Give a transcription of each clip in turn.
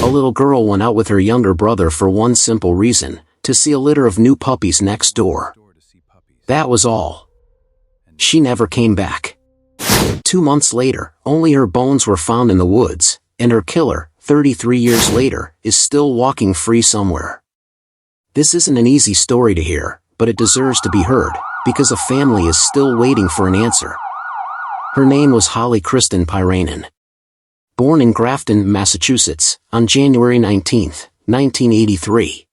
A little girl went out with her younger brother for one simple reason, to see a litter of new puppies next door. That was all. She never came back. 2 months later, only her bones were found in the woods, and her killer, 33 years later, is still walking free somewhere. This isn't an easy story to hear, but it deserves to be heard, because a family is still waiting for an answer. Her name was Holly Piirainen. Born in Grafton, Massachusetts, on January 19, 1983.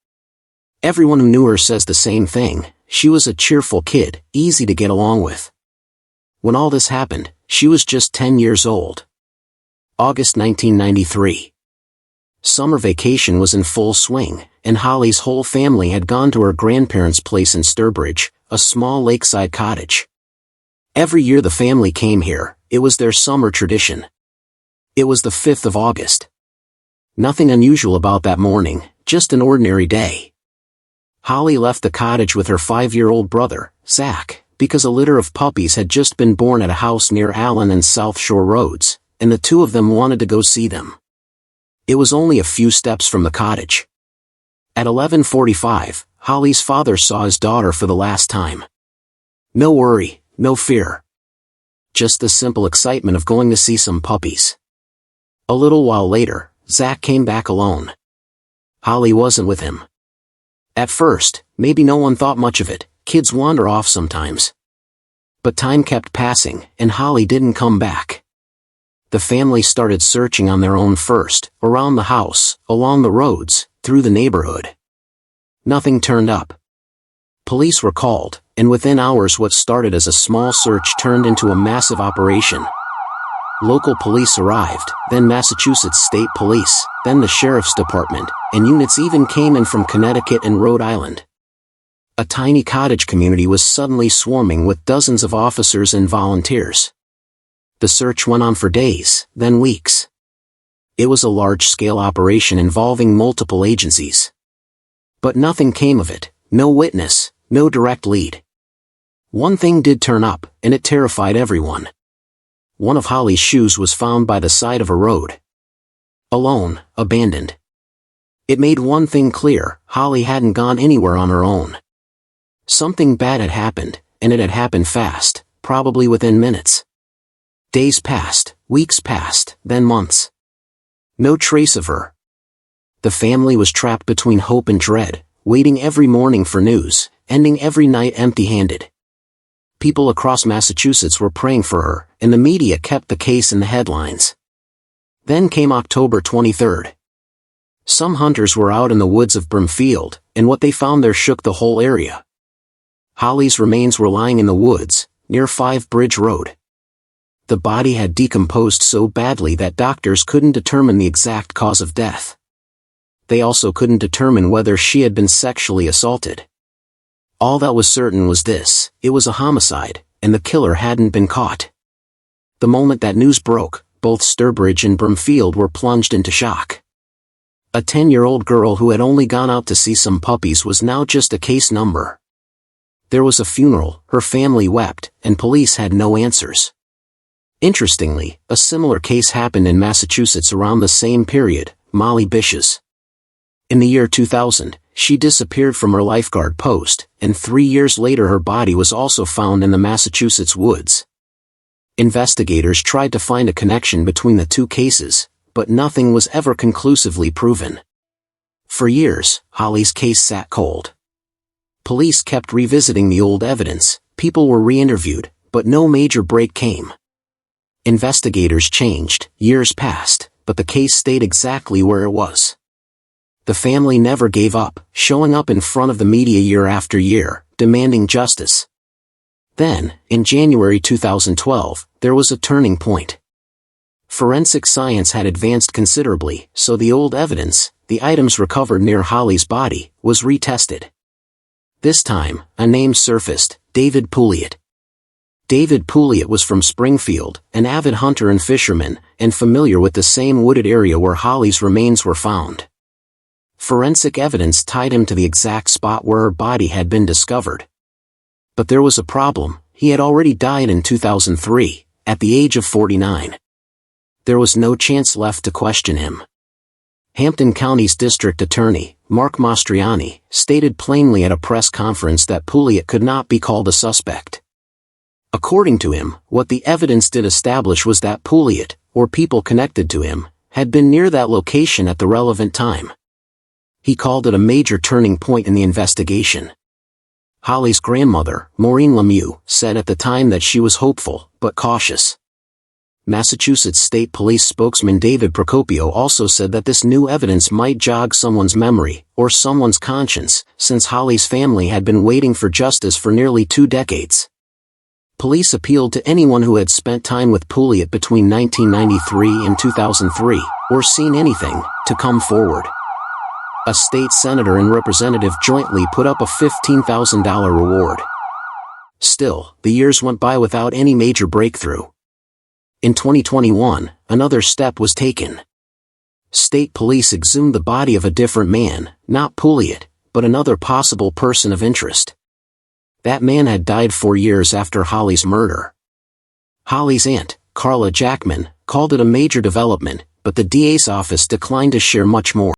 Everyone who knew her says the same thing: she was a cheerful kid, easy to get along with. When all this happened, she was just 10 years old. August 1993. Summer vacation was in full swing, and Holly's whole family had gone to her grandparents' place in Sturbridge, a small lakeside cottage. Every year the family came here, it was their summer tradition. It was the 5th of August. Nothing unusual about that morning, just an ordinary day. Holly left the cottage with her 5-year-old brother, Zach, because a litter of puppies had just been born at a house near Allen and South Shore Roads, and the two of them wanted to go see them. It was only a few steps from the cottage. At 11:45, Holly's father saw his daughter for the last time. No worry, no fear. Just the simple excitement of going to see some puppies. A little while later, Zach came back alone. Holly wasn't with him. At first, maybe no one thought much of it, kids wander off sometimes. But time kept passing, and Holly didn't come back. The family started searching on their own first, around the house, along the roads, through the neighborhood. Nothing turned up. Police were called, and within hours what started as a small search turned into a massive operation. Local police arrived, then Massachusetts State Police, then the Sheriff's Department, and units even came in from Connecticut and Rhode Island. A tiny cottage community was suddenly swarming with dozens of officers and volunteers. The search went on for days, then weeks. It was a large-scale operation involving multiple agencies. But nothing came of it, no witness, no direct lead. One thing did turn up, and it terrified everyone. One of Holly's shoes was found by the side of a road. Alone, abandoned. It made one thing clear: Holly hadn't gone anywhere on her own. Something bad had happened, and it had happened fast, probably within minutes. Days passed, weeks passed, then months. No trace of her. The family was trapped between hope and dread, waiting every morning for news, ending every night empty-handed. People across Massachusetts were praying for her, and the media kept the case in the headlines. Then came October 23rd. Some hunters were out in the woods of Brimfield, and what they found there shook the whole area. Holly's remains were lying in the woods, near 5 Bridge Road. The body had decomposed so badly that doctors couldn't determine the exact cause of death. They also couldn't determine whether she had been sexually assaulted. All that was certain was this: it was a homicide, and the killer hadn't been caught. The moment that news broke, both Sturbridge and Brimfield were plunged into shock. A 10-year-old girl who had only gone out to see some puppies was now just a case number. There was a funeral, her family wept, and police had no answers. Interestingly, a similar case happened in Massachusetts around the same period: Molly Bish's. In the year 2000, she disappeared from her lifeguard post, and 3 years later her body was also found in the Massachusetts woods. Investigators tried to find a connection between the two cases, but nothing was ever conclusively proven. For years, Holly's case sat cold. Police kept revisiting the old evidence, people were re-interviewed, but no major break came. Investigators changed, years passed, but the case stayed exactly where it was. The family never gave up, showing up in front of the media year after year, demanding justice. Then, in January 2012, there was a turning point. Forensic science had advanced considerably, so the old evidence, the items recovered near Holly's body, was retested. This time, a name surfaced: David Pouliot. David Pouliot was from Springfield, an avid hunter and fisherman, and familiar with the same wooded area where Holly's remains were found. Forensic evidence tied him to the exact spot where her body had been discovered. But there was a problem: he had already died in 2003, at the age of 49. There was no chance left to question him. Hampton County's district attorney, Mark Mastriani, stated plainly at a press conference that Pouliot could not be called a suspect. According to him, what the evidence did establish was that Pouliot, or people connected to him, had been near that location at the relevant time. He called it a major turning point in the investigation. Holly's grandmother, Maureen Lemieux, said at the time that she was hopeful, but cautious. Massachusetts State Police spokesman David Procopio also said that this new evidence might jog someone's memory, or someone's conscience, since Holly's family had been waiting for justice for nearly 2 decades. Police appealed to anyone who had spent time with Pouliot between 1993 and 2003, or seen anything, to come forward. A state senator and representative jointly put up a $15,000 reward. Still, the years went by without any major breakthrough. In 2021, another step was taken. State police exhumed the body of a different man, not Pouliot, but another possible person of interest. That man had died 4 years after Holly's murder. Holly's aunt, Carla Jackman, called it a major development, but the DA's office declined to share much more.